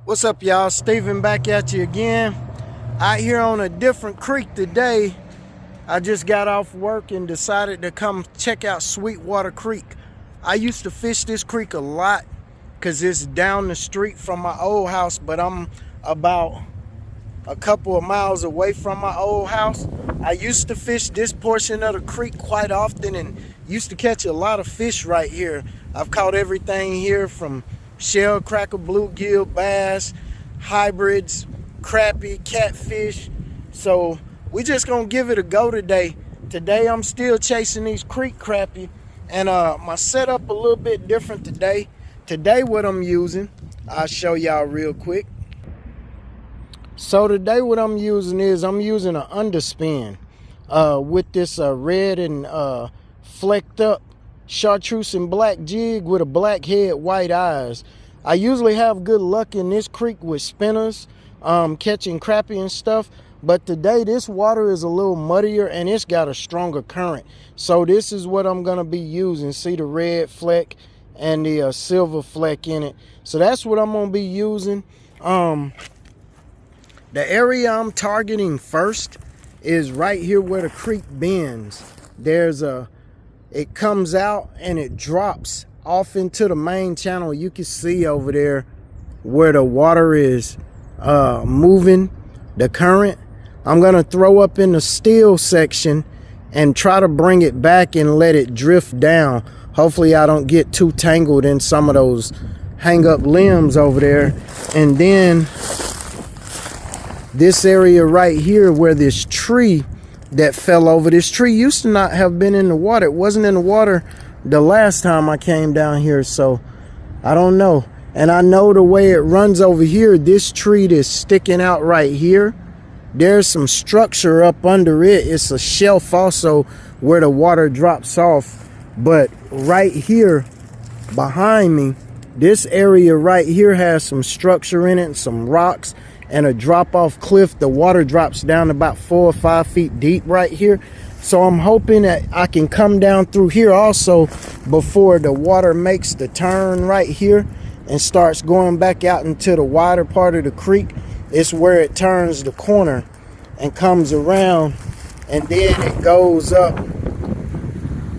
What's up, y'all? Steven back at you again. Out here on a different creek today. I just got off work and decided to come check out Sweetwater Creek. I used to fish this creek a lot because it's down the street from my old house, but I'm about a couple of miles away from my old house. I used to fish this portion of the creek quite often and used to catch a lot of fish right here. I've caught everything here from shell cracker, bluegill, bass, hybrids, crappie, catfish. So we just gonna give it a go today. Today I'm still chasing these creek crappie, and my setup a little bit different today. Today what I'm using, I'll show y'all real quick. So today what I'm using is I'm using an underspin with this red and flecked up chartreuse and black jig with a black head, white eyes. I usually have good luck in this creek with spinners, catching crappie and stuff, but today this water is a little muddier and it's got a stronger current. So this is what I'm gonna be using. See the red fleck and the silver fleck in it. So that's what I'm gonna be using. The area I'm targeting first is right here where the creek bends. It comes out and it drops off into the main channel. You can see over there where the water is moving, the current. I'm gonna throw up in the still section and try to bring it back and let it drift down. Hopefully I don't get too tangled in some of those hang up limbs over there. And then this area right here where this tree that fell over, this tree used to not have been in the water. It wasn't in the water the last time I came down here, so I don't know. And I know the way it runs over here, this tree that's sticking out right here, there's some structure up under it. It's a shelf also where the water drops off. But right here behind me, this area right here has some structure in it and some rocks and a drop-off cliff. The water drops down about 4 or 5 feet deep right here. So I'm hoping that I can come down through here also before the water makes the turn right here and starts going back out into the wider part of the creek. It's where it turns the corner and comes around, and then it goes up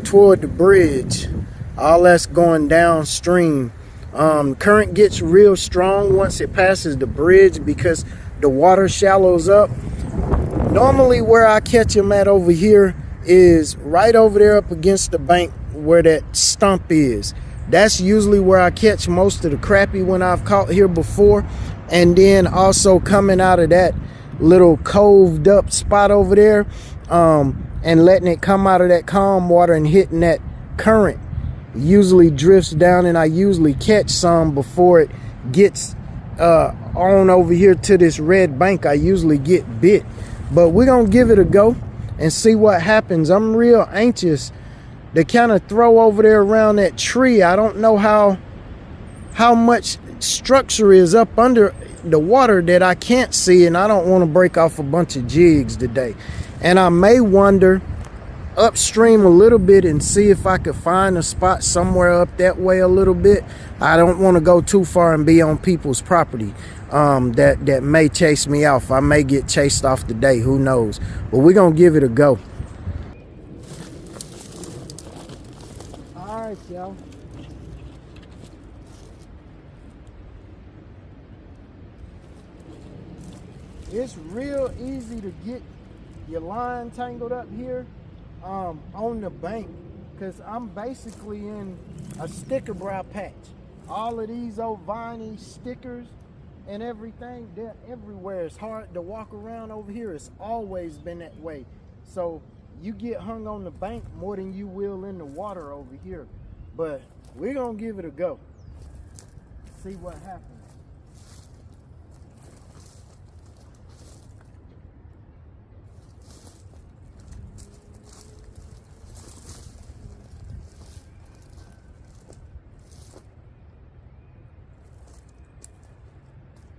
toward the bridge. All that's going downstream. Current gets real strong once it passes the bridge because the water shallows up. Normally where I catch them at over here is right over there up against the bank where that stump is. That's usually where I catch most of the crappie when I've caught here before. And then also coming out of that little coved up spot over there, and letting it come out of that calm water and hitting that current usually drifts down, and I usually catch some before it gets on over here to this red bank. I usually get bit, but we're gonna give it a go and see what happens. I'm real anxious to kind of throw over there around that tree. I don't know how much structure is up under the water that I can't see, and I don't want to break off a bunch of jigs today. And I may wander upstream a little bit and see if I could find a spot somewhere up that way a little bit. I don't want to go too far and be on people's property that may chase me off. I may get chased off today, who knows, but we're gonna give it a go. All right, y'all. It's real easy to get your line tangled up here on the bank, because I'm basically in a sticker brow patch. All of these old viney stickers and everything, they're everywhere. It's hard to walk around over here. It's always been that way. So you get hung on the bank more than you will in the water over here. But we're gonna give it a go, see what happens.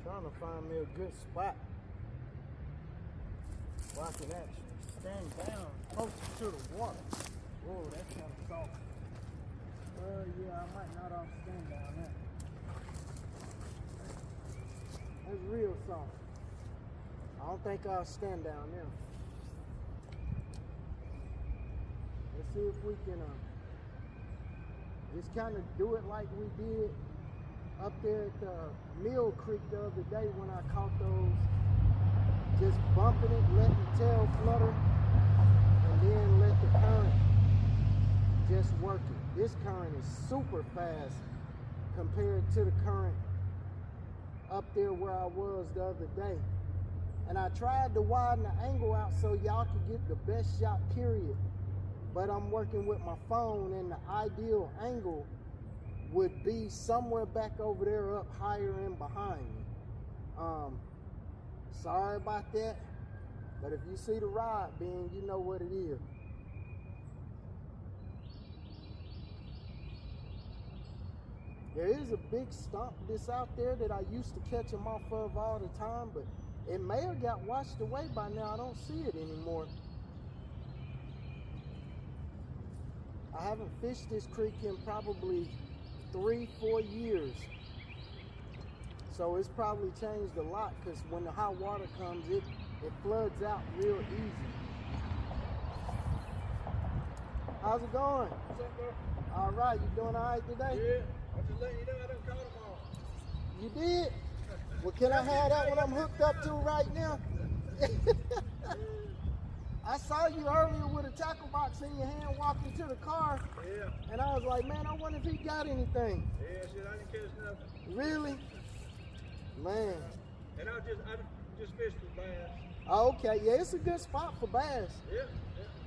Trying to find me a good spot where I can actually stand down closer to the water. Whoa, that's kind of soft. Yeah, I might not stand down there. That's real soft. I don't think I'll stand down there. Let's see if we can just kind of do it like we did up there at the Mill Creek the other day when I caught those. Just bumping it, letting the tail flutter, and then let the current just work it. This current is super fast compared to the current up there where I was the other day. And I tried to widen the angle out so y'all could get the best shot, period. But I'm working with my phone, and the ideal angle would be somewhere back over there up higher and behind me. Sorry about that, but if you see the rod beam, you know what it is. There is a big stump that's out there that I used to catch them off of all the time, but it may have got washed away by now. I don't see it anymore. I haven't fished this creek in probably 3-4 years. So it's probably changed a lot, because when the hot water comes, it floods out real easy. How's it going? What's up, bro? All right, you doing all right today? Yeah, I'm just letting you know I done caught them all. You did? Well, can I have that one I'm hooked up to right now? I saw you earlier with a tackle box in your hand walking to the car. Yeah. And I was like, man, I wonder if he got anything. Yeah, shit, I didn't catch nothing. Really? Man. And I just fished with bass. Oh, okay, yeah, it's a good spot for bass. Yeah,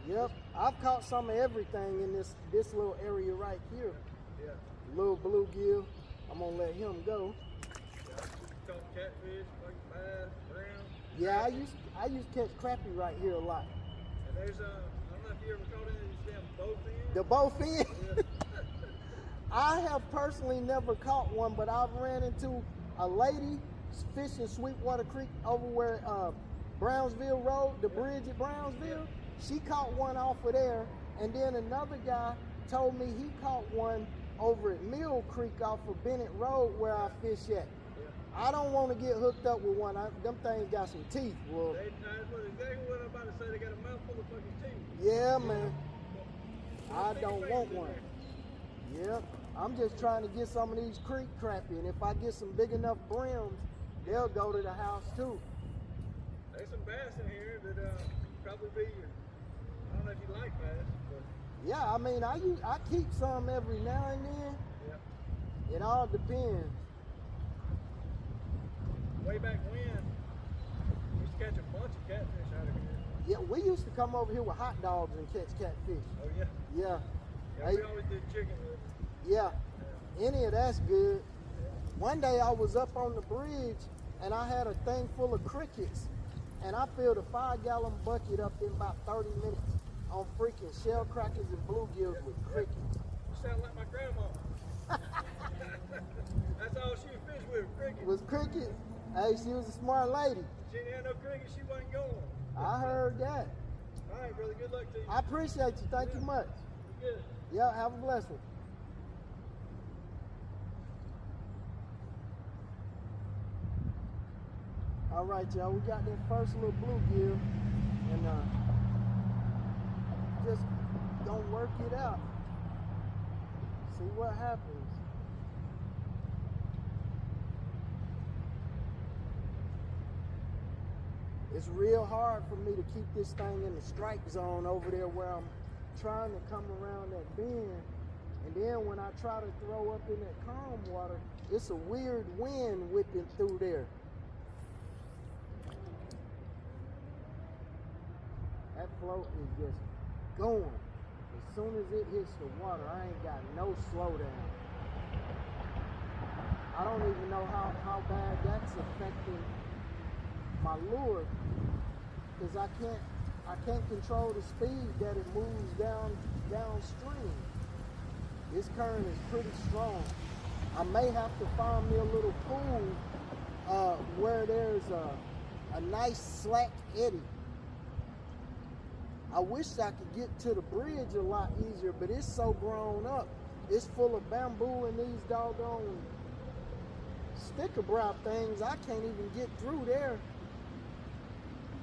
yeah. Yep, I've caught some of everything in this little area right here. Yeah. Little bluegill. I'm gonna let him go. Yeah, caught catfish, fucking bass, brown. Yeah, I used to catch crappie right here a lot. And there's I don't know if you ever caught any of these damn bowfins. The bowfin? Yeah. I have personally never caught one, but I've ran into a lady fishing Sweetwater Creek over where Brownsville Road, the bridge at Brownsville. She caught one off of there, and then another guy told me he caught one over at Mill Creek off of Bennett Road where I fish at. I don't want to get hooked up with one. Them things got some teeth, bro. That's exactly what I'm about to say. They got a mouthful of fucking teeth. Yeah, man. I don't want one. Yep. I'm just trying to get some of these creek crappie, and if I get some big enough brims, they'll go to the house too. There's some bass in here that probably be your, I don't know if you like bass, but Yeah, I mean, I keep some every now and then. yeah. It all depends. Way back when, we used to catch a bunch of catfish out of here. Yeah, we used to come over here with hot dogs and catch catfish. Oh yeah? Yeah. Yeah, we always did chicken with it. Yeah. Any of that's good. Yeah. One day I was up on the bridge and I had a thing full of crickets, and I filled a 5-gallon bucket up in about 30 minutes on freaking shell crackers and bluegills with crickets. You sound like my grandma. That's all she would fish with, crickets. Was crickets? Hey, she was a smart lady. She didn't have no crickets, she wasn't going. I heard that. All right, brother, good luck to you. I appreciate you. Thank you much. You're good. Yeah, have a blessed one. All right, y'all, we got that first little bluegill, and just gonna work it out. See what happens. It's real hard for me to keep this thing in the strike zone over there where I'm trying to come around that bend. And then when I try to throw up in that calm water, it's a weird wind whipping through there. That float is just going. As soon as it hits the water, I ain't got no slowdown. I don't even know how bad that's affecting my lure, because I can't control the speed that it moves downstream. This current is pretty strong. I may have to find me a little pool where there's a nice slack eddy. I wish I could get to the bridge a lot easier, but it's so grown up. It's full of bamboo and these doggone sticks thicker brown things, I can't even get through there.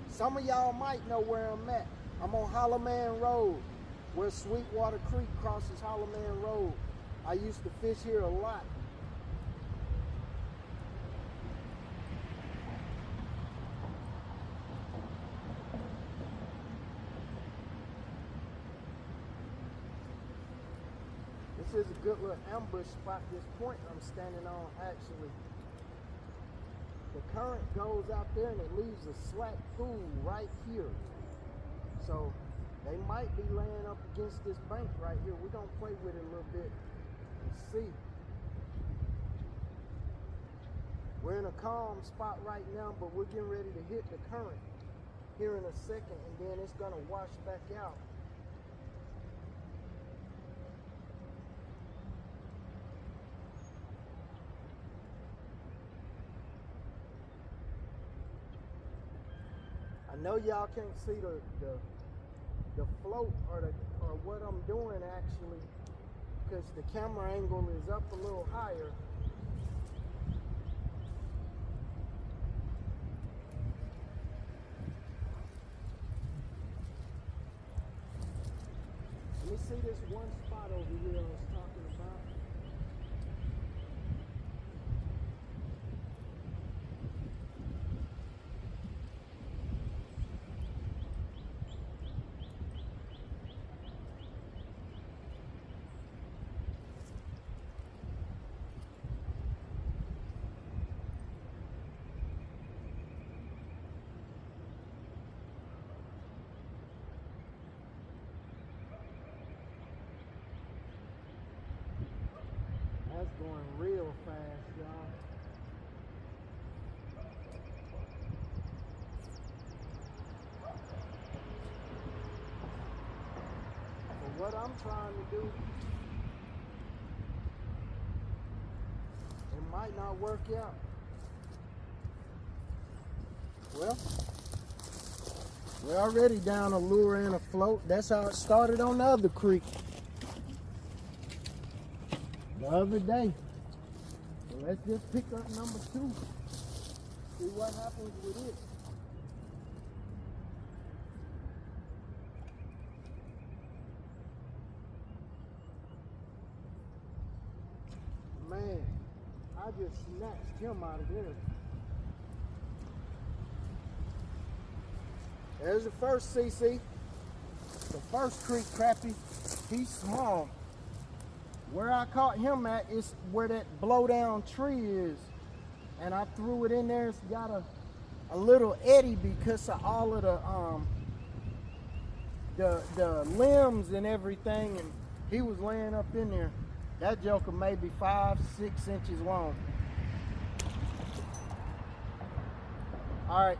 Some of y'all might know where I'm at. I'm on Hollow Man Road, where Sweetwater Creek crosses Hollow Man Road. I used to fish here a lot. This is a good little ambush spot, this point I'm standing on actually. The current goes out there and it leaves a slack pool right here. So they might be laying up against this bank right here. We're gonna play with it a little bit and see. We're in a calm spot right now, but we're getting ready to hit the current here in a second, and then it's gonna wash back out. I know y'all can't see the float or what I'm doing actually, because the camera angle is up a little higher. Let me see this one spot over here I was talking about. That's going real fast, y'all. For what I'm trying to do, it might not work out. Well, we're already down a lure and a float. That's how it started on the other creek the other day. So let's just pick up number 2. See what happens with it. Man, I just snatched him out of there. There's the first CC. The first creek crappie. He's small. Where I caught him at is where that blow down tree is. And I threw it in there. It's got a little eddy because of all of the limbs and everything. And he was laying up in there. That joker may be 5-6 inches long. All right.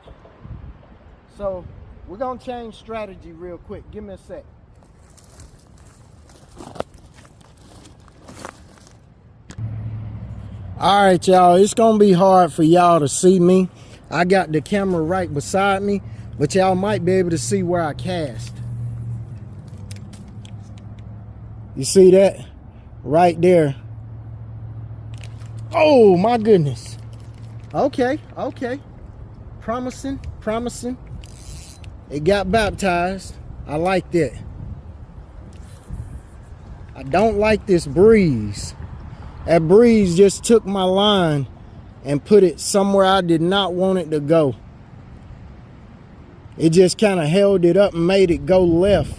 So we're gonna change strategy real quick. Give me a sec. All right, y'all, it's gonna be hard for y'all to see me. I got the camera right beside me, but y'all might be able to see where I cast. You see that? Right there. Oh my goodness. Okay, okay. Promising, promising. It got baptized. I like that. I don't like this breeze. That breeze just took my line and put it somewhere I did not want it to go. It just kind of held it up and made it go left.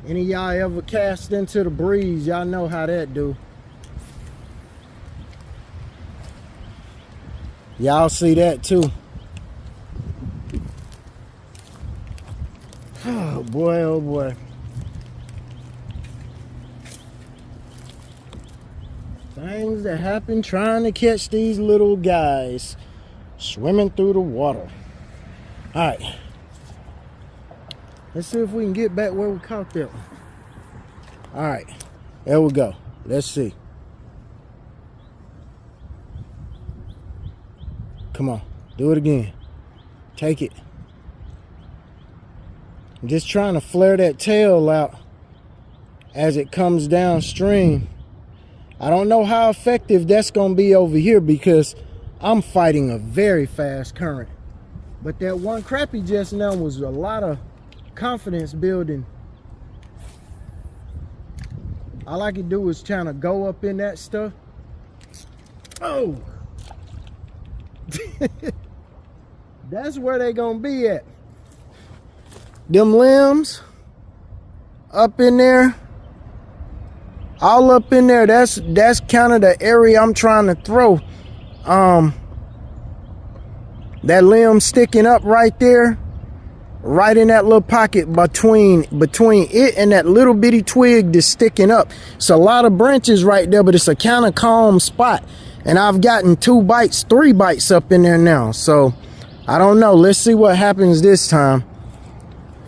Any of y'all ever cast into the breeze, y'all know how that do. Y'all see that too. Oh boy, oh boy. Things that happen trying to catch these little guys swimming through the water. All right. Let's see if we can get back where we caught that one. All right. There we go. Let's see. Come on. Do it again. Take it. I'm just trying to flare that tail out as it comes downstream. I don't know how effective that's gonna be over here because I'm fighting a very fast current. But that one crappie just now was a lot of confidence building. All I can do is trying to go up in that stuff. Oh! That's where they gonna be at. Them limbs up in there, all up in there. That's kind of the area I'm trying to throw. That limb sticking up right there, right in that little pocket between it and that little bitty twig that's sticking up. It's a lot of branches right there, but it's a kind of calm spot. And I've gotten 2 bites, 3 bites up in there now. So I don't know. Let's see what happens this time.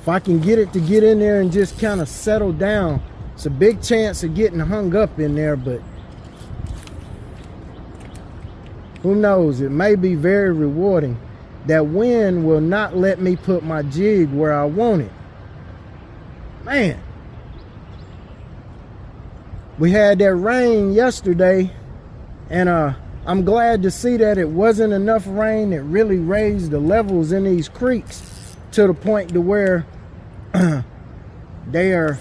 If I can get it to get in there and just kind of settle down, it's a big chance of getting hung up in there, but who knows? It may be very rewarding. That wind will not let me put my jig where I want it. Man. We had that rain yesterday, and I'm glad to see that it wasn't enough rain that really raised the levels in these creeks to the point to where they are,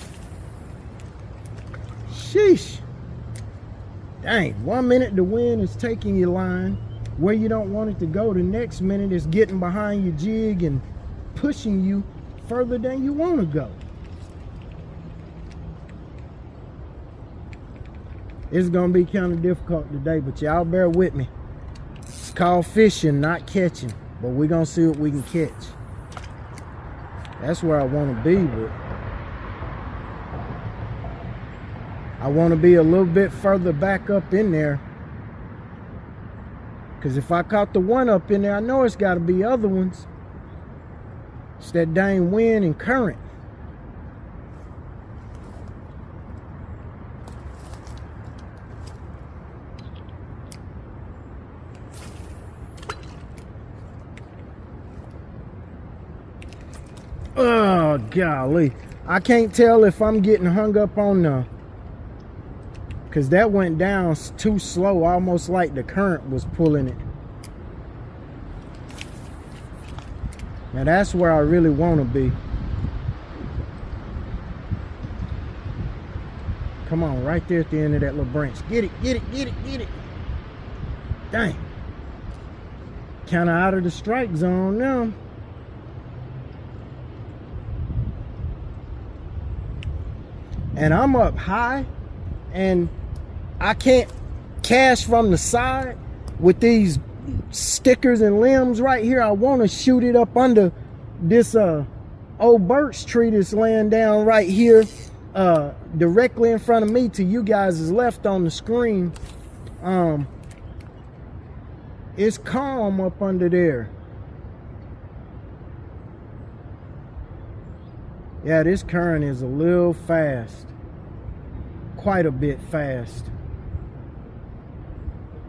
sheesh. Dang, 1 minute the wind is taking your line where you don't want it to go. The next minute it's getting behind your jig and pushing you further than you want to go. It's gonna be kind of difficult today, but y'all bear with me. It's called fishing, not catching, but we're gonna see what we can catch. That's where I want to be, but I want to be a little bit further back up in there, because if I caught the one up in there, I know it's got to be other ones. It's that dang wind and current. Oh, golly. I can't tell if I'm getting hung up on the, because that went down too slow, almost like the current was pulling it. Now that's where I really want to be. Come on, right there at the end of that little branch. Get it, get it, get it, get it. Dang. Kind of out of the strike zone now. And I'm up high, and I can't cast from the side with these stickers and limbs right here. I want to shoot it up under this old birch tree that's laying down right here, directly in front of me to you guys' left on the screen. It's calm up under there. Yeah, this current is a little fast. Quite a bit fast.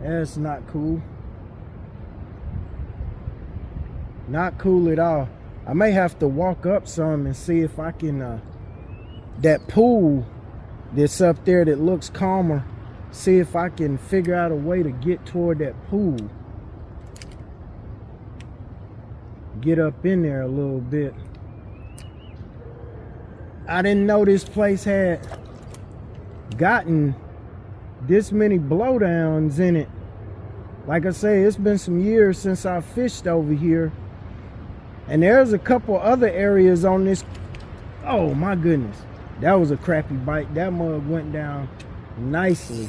That's not cool. Not cool at all. I may have to walk up some and see if I can, that pool that's up there that looks calmer, see if I can figure out a way to get toward that pool. Get up in there a little bit. I didn't know this place had gotten this many blowdowns in it. Like I say, it's been some years since I fished over here, and there's a couple other areas on this. Oh my goodness, that was a crappie bite. That mug went down nicely.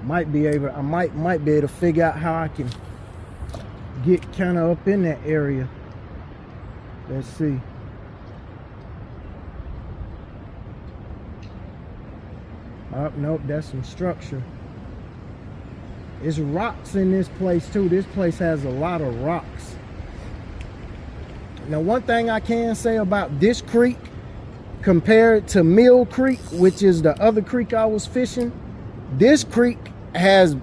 I might be able to figure out how I can get kind of up in that area. Let's see. Oh, nope, that's some structure. There's rocks in this place too. This place has a lot of rocks. Now, one thing I can say about this creek compared to Mill Creek, which is the other creek I was fishing, this creek has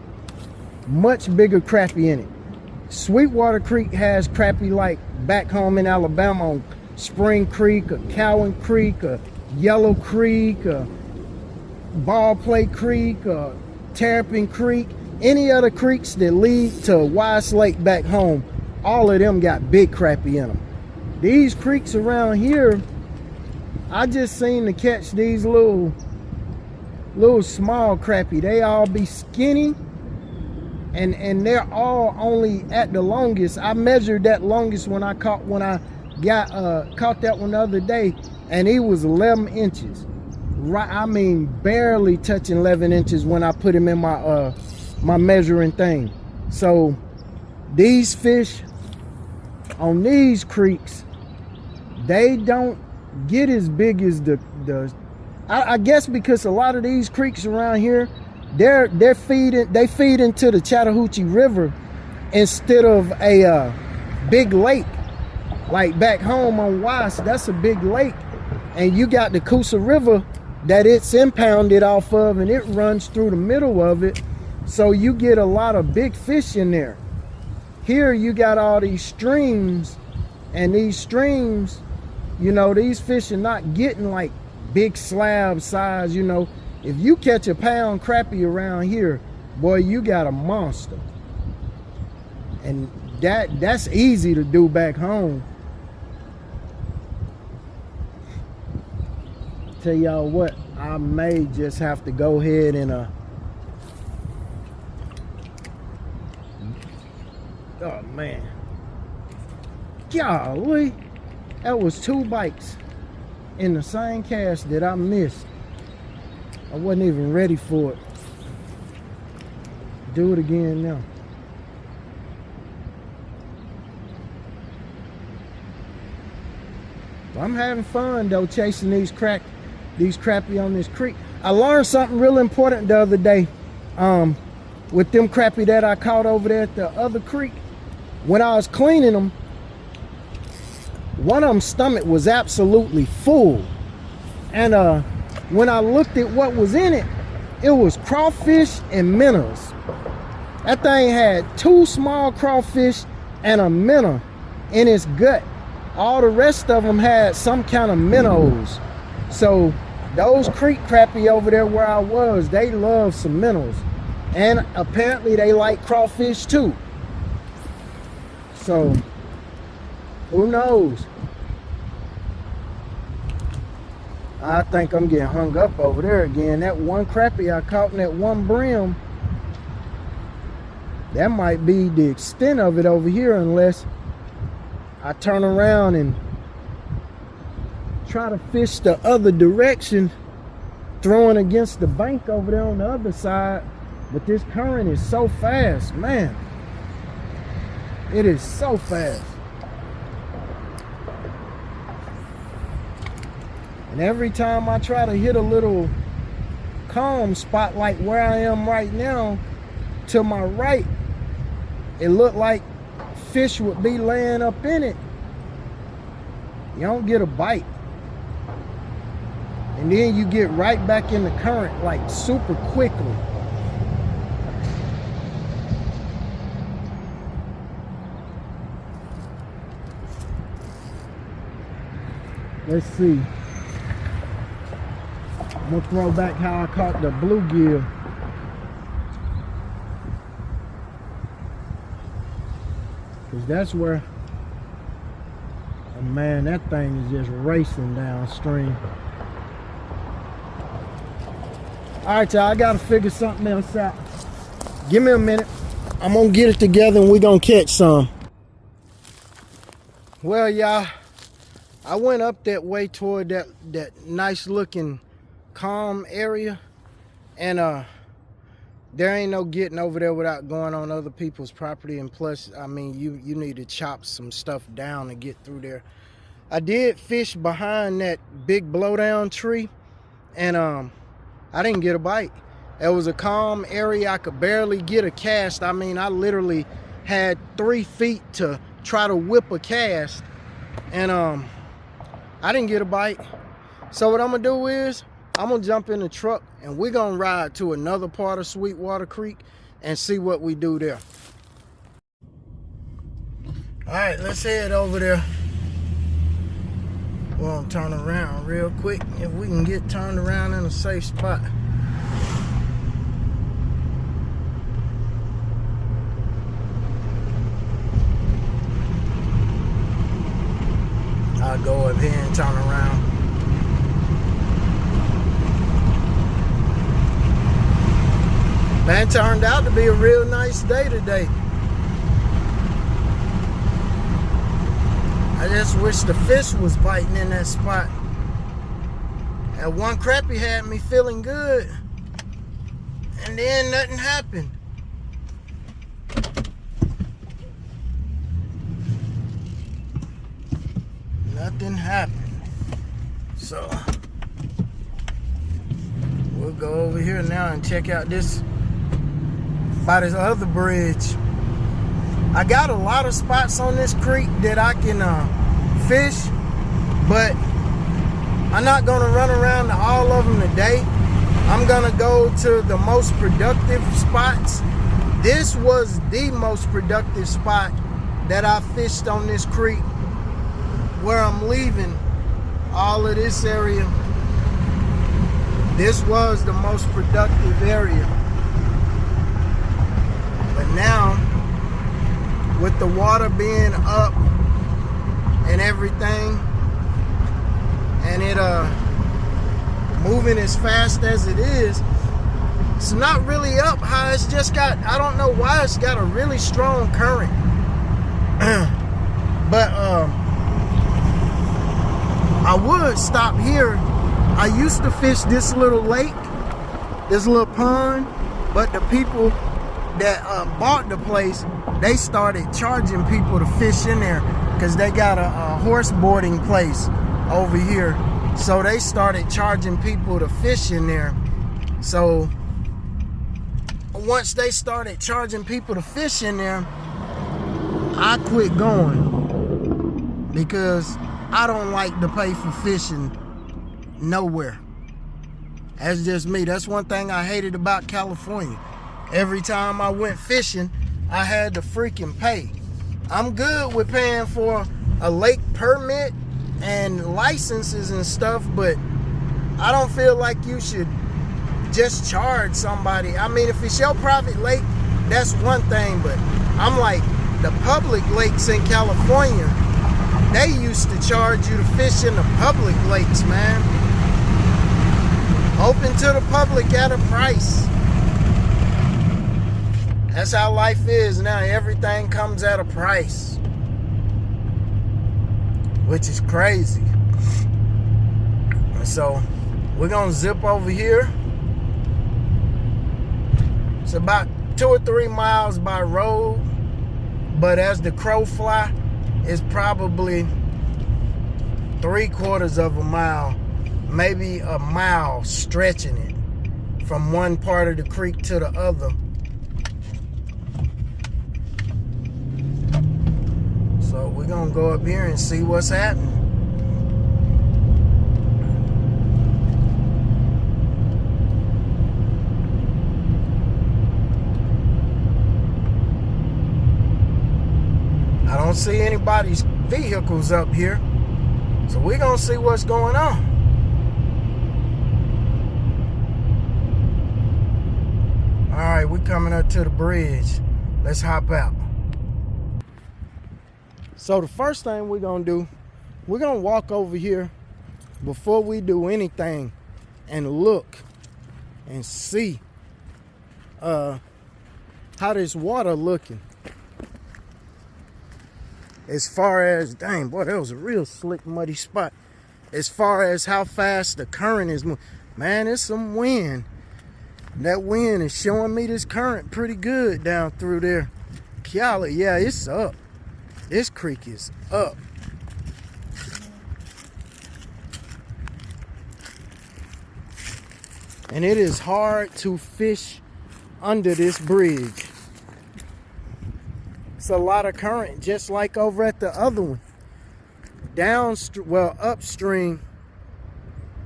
much bigger crappie in it. Sweetwater Creek has crappie like back home in Alabama on Spring Creek or Cowan Creek or Yellow Creek or Ball Play Creek, Terrapin Creek, any other creeks that lead to Wise Lake back home, all of them got big crappie in them. These creeks around here, I just seen to catch these little small crappie. They all be skinny, and they're all only at the longest. I measured that longest when I caught that one the other day, and he was 11 inches. Right, I mean barely touching 11 inches when I put him in my my measuring thing. So these fish on these creeks, they don't get as big as I guess because a lot of these creeks around here, they feed into the Chattahoochee River instead of a big lake. Like back home on Wise, that's a big lake, and you got the Coosa River that it's impounded off of, and it runs through the middle of it, so you get a lot of big fish in there. Here you got all these streams, and these streams, you know, these fish are not getting like big slab size. You know, if you catch a pound crappie around here, boy, you got a monster. And that's easy to do back home. Tell y'all what, I may just have to go ahead and oh man, golly, that was 2 bites in the same cast that I missed. I wasn't even ready for it. Do it again now. I'm having fun though, chasing these crappie on this creek. I learned something real important the other day with them crappie that I caught over there at the other creek. When I was cleaning them, one of them's stomach was absolutely full, and when I looked at what was in it, it was crawfish and minnows. That thing had 2 small crawfish and a minnow in its gut. All the rest of them had some kind of minnows. So those creek crappie over there where I was, they love some minnows, and apparently they like crawfish too. So who knows? I think I'm getting hung up over there again. That one crappie I caught in that one brim, that might be the extent of it over here, unless I turn around and try to fish the other direction, throwing against the bank over there on the other side. But this current is so fast, man. It is so fast. And every time I try to hit a little calm spot like where I am right now, to my right, it looked like fish would be laying up in it. You don't get a bite. And then you get right back in the current like super quickly. Let's see. I'm gonna throw back how I caught the bluegill. Cause that's where, oh man, that thing is just racing downstream. All right, y'all, I gotta figure something else out. Give me a minute. I'm gonna get it together and we're gonna catch some. Well, y'all, I went up that way toward that nice looking calm area, and there ain't no getting over there without going on other people's property. And plus, I mean, you need to chop some stuff down to get through there. I did fish behind that big blowdown tree, and I didn't get a bite. It was a calm area. I could barely get a cast. I mean, I literally had 3 feet to try to whip a cast, and I didn't get a bite. So what I'm gonna do is I'm gonna jump in the truck and we're gonna ride to another part of Sweetwater Creek and see what we do there. All right, let's head over there. We're gonna turn around real quick if we can get turned around in a safe spot. turn around. Man, turned out to be a real nice day today. I just wish the fish was biting in that spot. That one crappie had me feeling good, and then nothing happened. Nothing happened. So we'll go over here now and check out this by this other bridge. I got a lot of spots on this creek that I can fish, but I'm not gonna run around to all of them today. I'm gonna go to the most productive spots. This was the most productive spot that I fished on this creek, where I'm leaving all of this area. This was the most productive area. But now, with the water being up and everything, and it moving as fast as it is, it's not really up high. It's just got, I don't know why, it's got a really strong current. But I would stop here. I used to fish this little lake, this little pond, but the people that bought the place, they started charging people to fish in there because they got a horse boarding place over here. So they started charging people to fish in there. So once they started charging people to fish in there, I quit going because I don't like to pay for fishing nowhere. That's just me. That's one thing I hated about California. Every time I went fishing, I had to freaking pay. I'm good with paying for a lake permit and licenses and stuff, but I don't feel like you should just charge somebody. I mean, if it's your private lake, that's one thing, but I'm like, the public lakes in California, they used to charge you to fish in the public lakes, man. Open to the public at a price. That's how life is now. Everything comes at a price, which is crazy. So we're gonna zip over here. It's about 2 or 3 miles by road, but as the crow fly, it's probably 3/4 of a mile, maybe a mile, stretching it from one part of the creek to the other. So we're gonna go up here and see what's happening. I don't see anybody's vehicles up here, so we're gonna see what's going on. All right, we're coming up to the bridge. Let's hop out. So the first thing we're gonna do, we're gonna walk over here before we do anything and look and see how this water looking. As far as, dang, boy, that was a real slick, muddy spot. As far as how fast the current is moving. Man, there's some wind. That wind is showing me this current pretty good down through there. Golly, yeah, it's up. This creek is up. And it is hard to fish under this bridge. It's a lot of current, just like over at the other one. Downstream, well, upstream,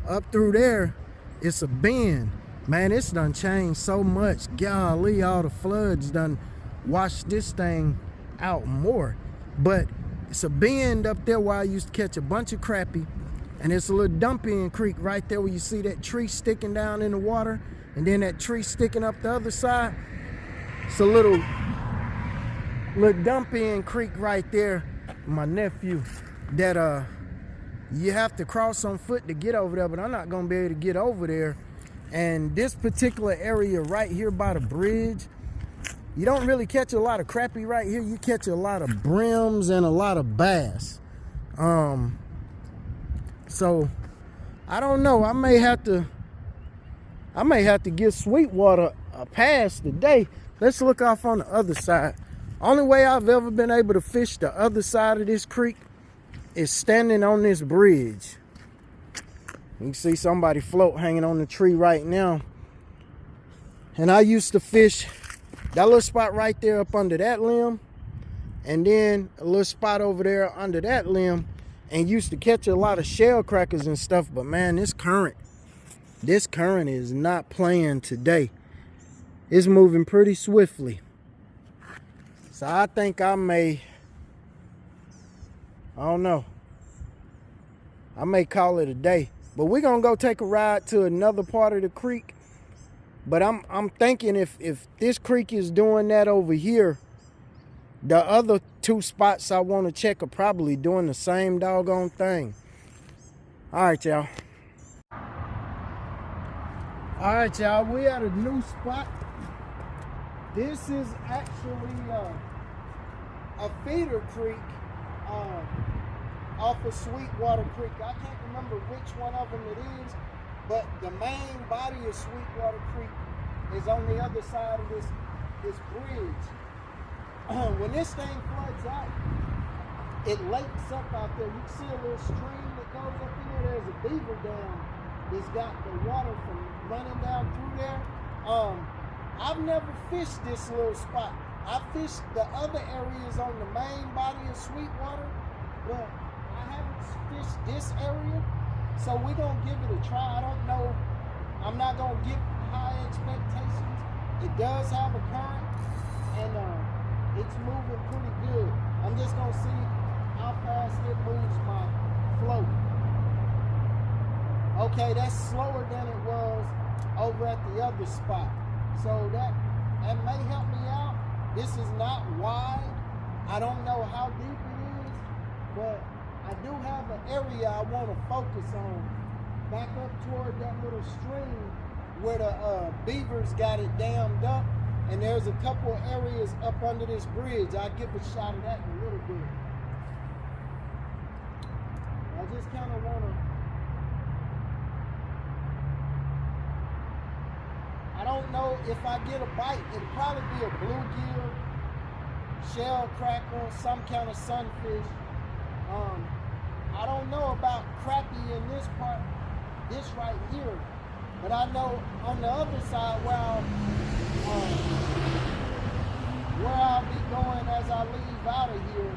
up through there, it's a bend. Man, it's done changed so much. Golly, all the floods done washed this thing out more. But it's a bend up there where I used to catch a bunch of crappie. And it's a little dumping creek right there where you see that tree sticking down in the water. And then that tree sticking up the other side. It's a little dump-in creek right there. My nephew that You have to cross on foot to get over there, but I'm not gonna be able to get over there. And this particular area right here by the bridge, you don't really catch a lot of crappie right here. You catch a lot of brims and a lot of bass. So I don't know. I may have to give Sweetwater a pass today. Let's look off on the other side. Only way I've ever been able to fish the other side of this creek is standing on this bridge. You can see somebody float hanging on the tree right now. And I used to fish that little spot right there up under that limb, and then a little spot over there under that limb, and used to catch a lot of shell crackers and stuff. But man, this current is not playing today. It's moving pretty swiftly. So I think I don't know. I may call it a day. But we're gonna go take a ride to another part of the creek. But I'm thinking if this creek is doing that over here, the other two spots I want to check are probably doing the same doggone thing. All right, y'all. All right, y'all. We at a new spot. This is actually a feeder creek off of Sweetwater Creek. I can't remember which one of them it is, but the main body of Sweetwater Creek is on the other side of this bridge. When this thing floods out, it lakes up out there. You can see a little stream that goes up in there. There's a beaver dam that's got the water from running down through there. I've never fished this little spot. I fished the other areas on the main body of Sweetwater, but I haven't fished this area, so we're gonna give it a try. I don't know. I'm not gonna give high expectations. It does have a current, and it's moving pretty good. I'm just gonna see how fast it moves my float. Okay, that's slower than it was over at the other spot. So that may help me out. This is not wide. I don't know how deep it is, but I do have an area I want to focus on. Back up toward that little stream where the beavers got it dammed up. And there's a couple of areas up under this bridge. I'll give a shot of that in a little bit. I just kind of want to... I don't know if I get a bite. It'll probably be a bluegill, shell cracker, some kind of sunfish. I don't know about crappie in this part, this right here. But I know on the other side where I'll be going as I leave out of here,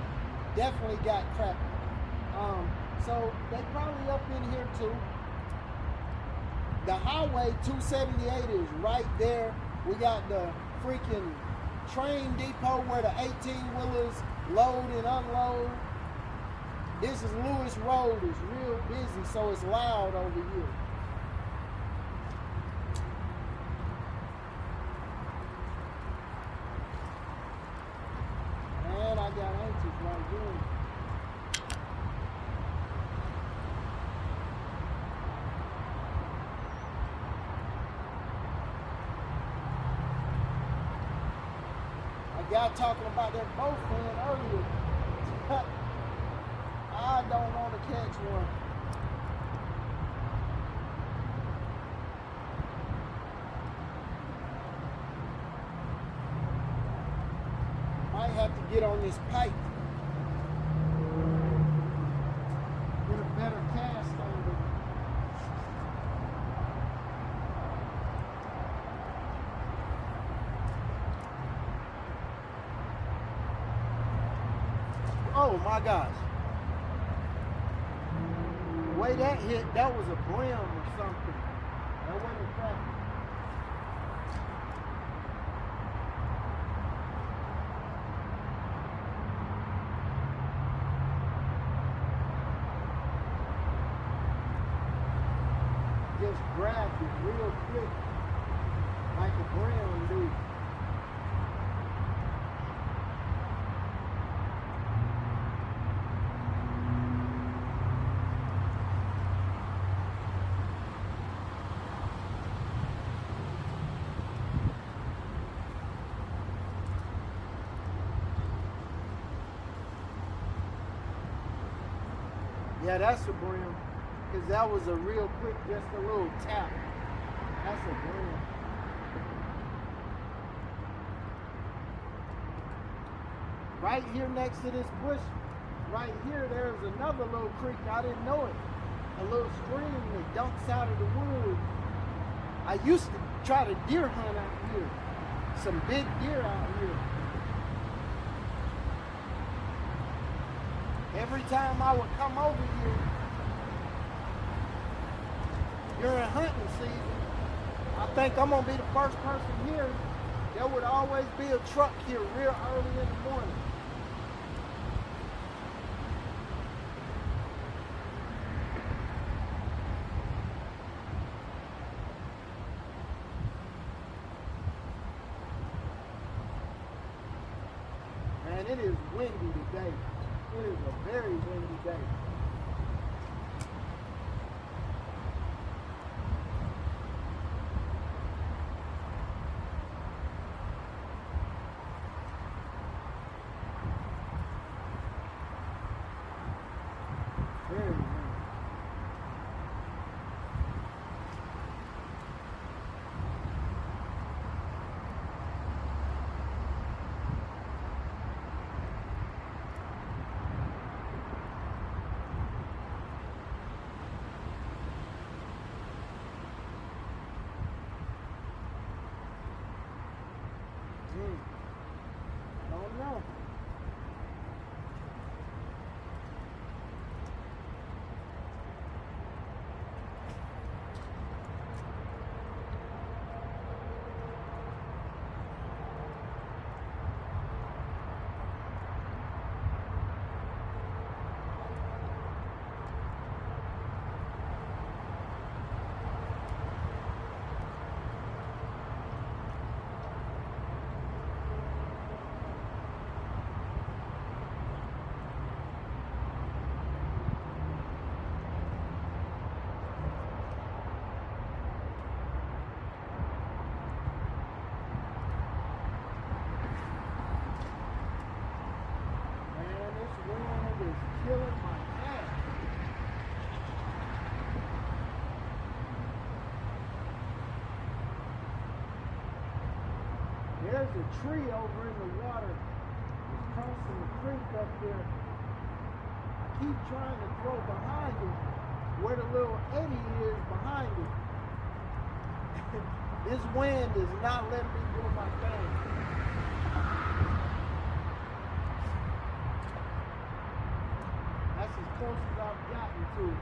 definitely got crappie. So they probably up in here too. The highway 278 is right there. We got the freaking train depot where the 18-wheelers load and unload. This is Lewis Road. It's real busy, so it's loud over here. And I got anxious right here. Y'all talking about that boat fan earlier. I don't want to catch one. Might have to get on this pipe. Get a better cast on it. Oh my gosh. The way that hit, that was a brim or something. That wasn't a crappie. Just grabbed it real quick, like a brim do. Yeah, that's a brim. Because that was a real quick, just a little tap. That's a brim. Right here next to this bush, right here, there's another little creek. I didn't know it. A little stream that dumps out of the woods. I used to try to deer hunt out here. Some big deer out here. Every time I would come over here during hunting season, I think I'm gonna be the first person here. There would always be a truck here real early in the morning. Man, it is windy today. It is a very windy day. Very windy. I don't know. Killing my ass. There's a tree over in the water. It's crossing the creek up there. I keep trying to throw behind it, where the little eddy is behind it. This wind is not letting me do my thing. That's as close as I've gotten to it.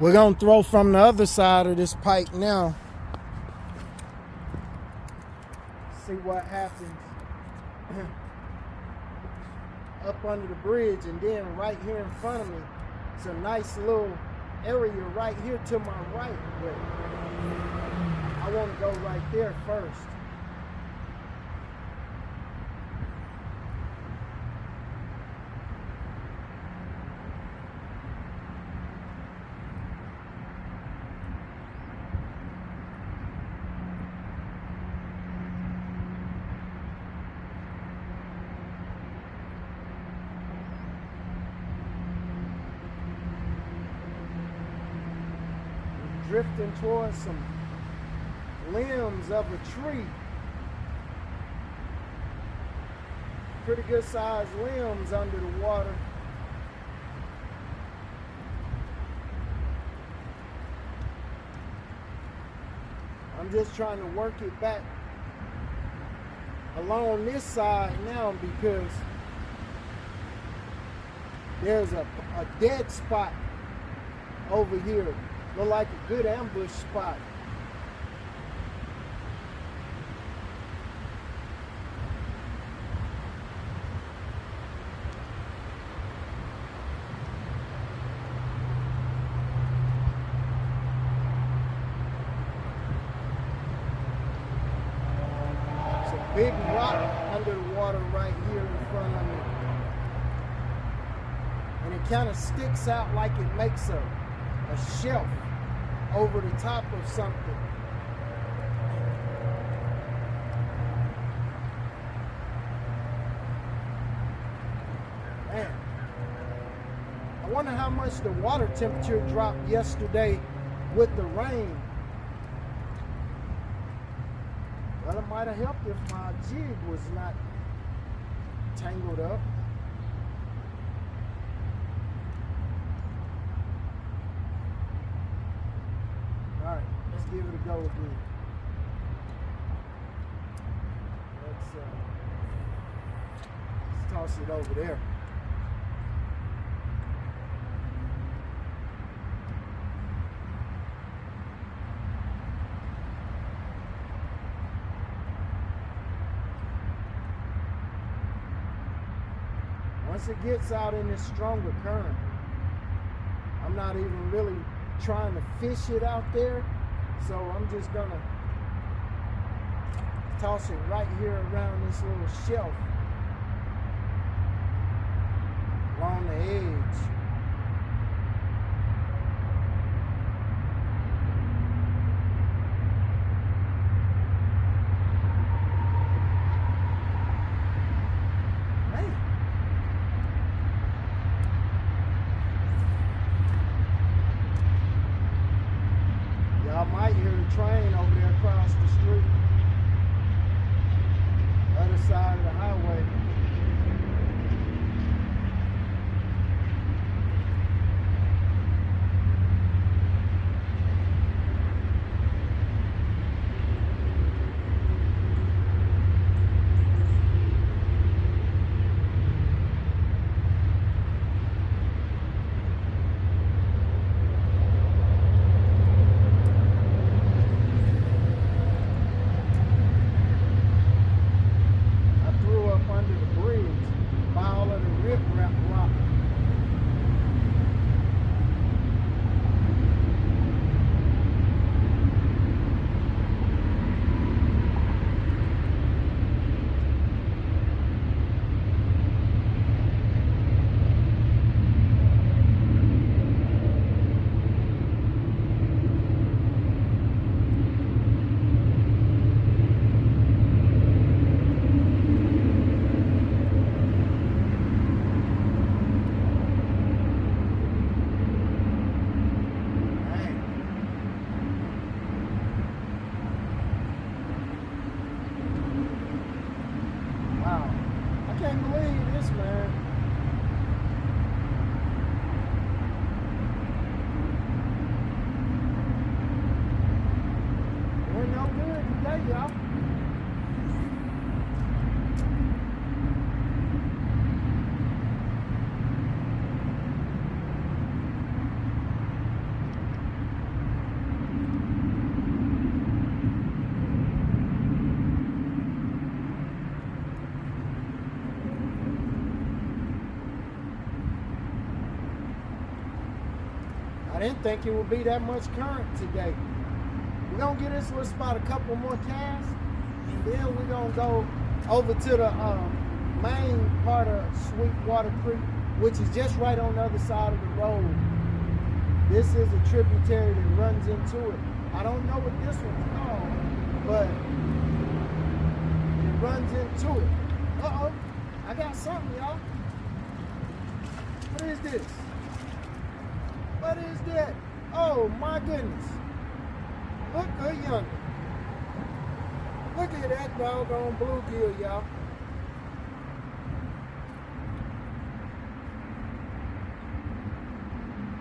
We're gonna throw from the other side of this pike now. See what happens. Up under the bridge, and then right here in front of me, it's a nice little area right here to my right. But I want to go right there first. Drifting towards some limbs of a tree. pretty good sized limbs under the water. I'm just trying to work it back along this side now because there's a dead spot over here. Look like a good ambush spot. Big rock under the water right here in front of me. And it kind of sticks out like it makes a shelf over the top of something. Man, I wonder how much the water temperature dropped yesterday with the rain. Well, it might have helped if my jig was not tangled up. All right, let's give it a go again. Let's toss it over there. Once it gets out in this stronger current, I'm not even really trying to fish it out there. So I'm just gonna toss it right here around this little shelf along the edge. I might hear the train over there across the street, other side of the highway. I didn't think it would be that much current today. We're gonna get this little spot a couple more casts, and then we're gonna go over to the main part of Sweetwater Creek, which is just right on the other side of the road. This is a tributary that runs into it. I don't know what this one's called, but it runs into it. Uh-oh, I got something, y'all. What is this? What is that? Oh my goodness. Look good yonder. Look at that doggone bluegill, y'all.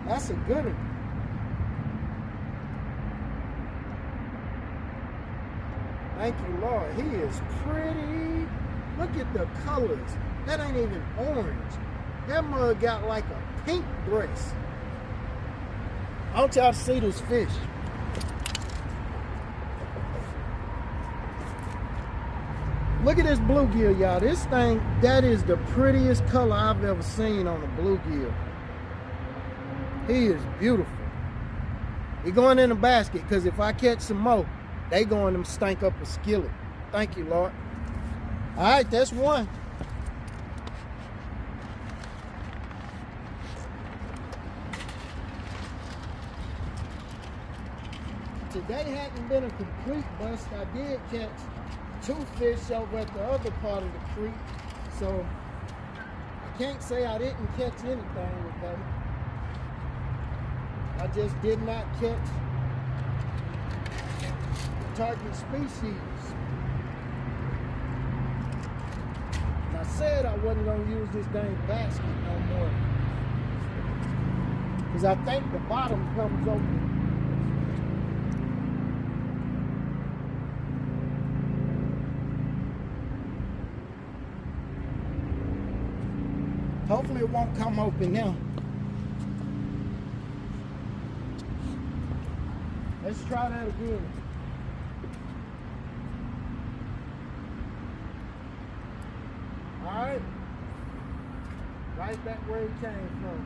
That's a good one. Thank you, Lord. He is pretty. Look at the colors. That ain't even orange. That mug got like a pink breast. I want y'all to see this fish. Look at this bluegill, y'all. This thing, that is the prettiest color I've ever seen on a bluegill. He is beautiful. He going in the basket, because if I catch some more, they going to stink up a skillet. Thank you, Lord. All right, that's one. Today hadn't been a complete bust. I did catch 2 fish over at the other part of the creek, so I can't say I didn't catch anything today. I just did not catch the target species. And I said I wasn't going to use this dang basket no more, because I think the bottom comes open. Hopefully it won't come open now. Let's try that again. All right. Right back where he came from.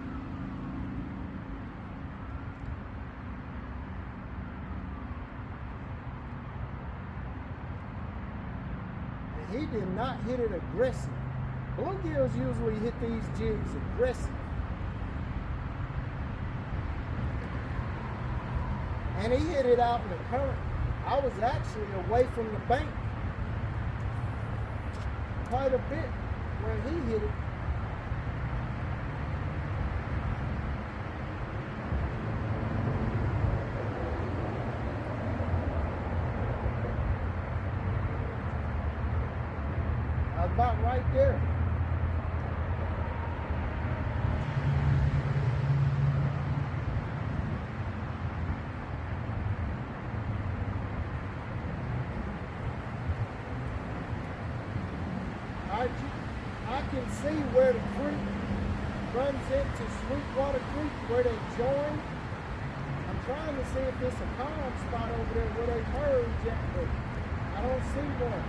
And he did not hit it aggressive. Bluegills usually hit these jigs aggressive. And he hit it out in the current. I was actually away from the bank quite a bit where he hit it. I was about right there. I can see where the creek runs into Sweetwater Creek, where they join. I'm trying to see if there's a calm spot over there where they merge at, but I don't see one.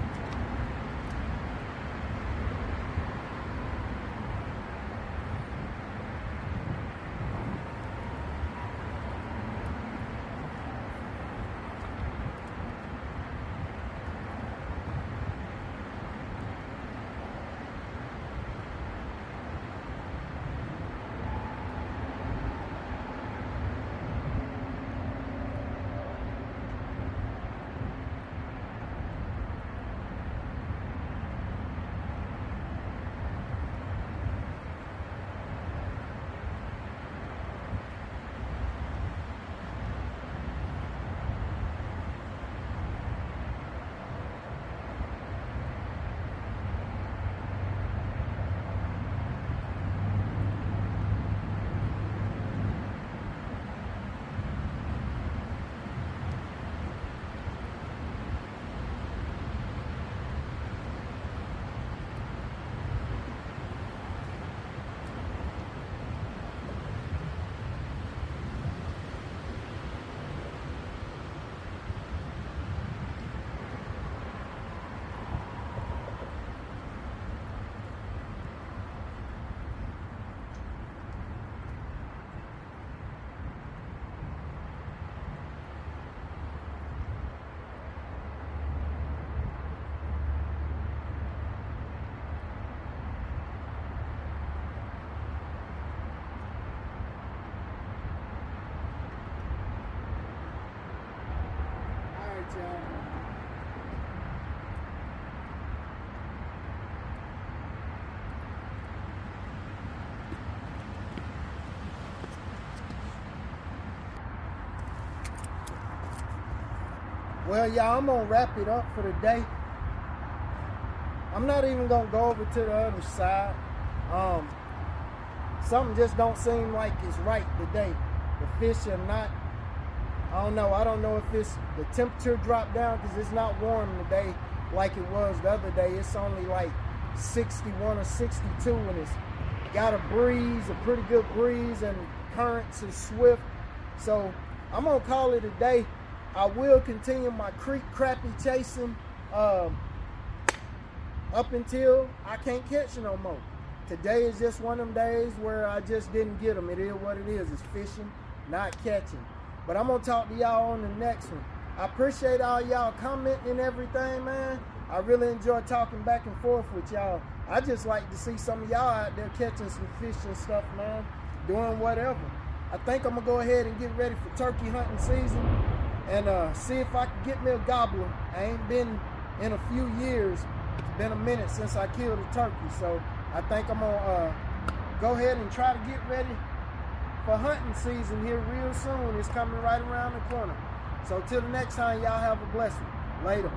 Well, y'all, I'm gonna wrap it up for the day. I'm not even gonna go over to the other side. something just don't seem like it's right today. The fish are not, I don't know. I don't know if it's the temperature dropped down because it's not warm today like it was the other day. It's only like 61 or 62 and it's got a breeze, a pretty good breeze, and currents are swift. So I'm gonna call it a day. I will continue my creek crappie chasing up until I can't catch no more. Today is just one of them days where I just didn't get them. It is what it is. It's fishing, not catching. But I'm gonna talk to y'all on the next one. I appreciate all y'all commenting and everything, man. I really enjoy talking back and forth with y'all. I just like to see some of y'all out there catching some fish and stuff, man, doing whatever. I think I'm gonna go ahead and get ready for turkey hunting season and see if I can get me a gobbler. I ain't been in a few years. It's been a minute since I killed a turkey, so I think I'm gonna go ahead and try to get ready for hunting season here real soon. It's coming right around the corner. So till the next time, y'all have a blessing. Later.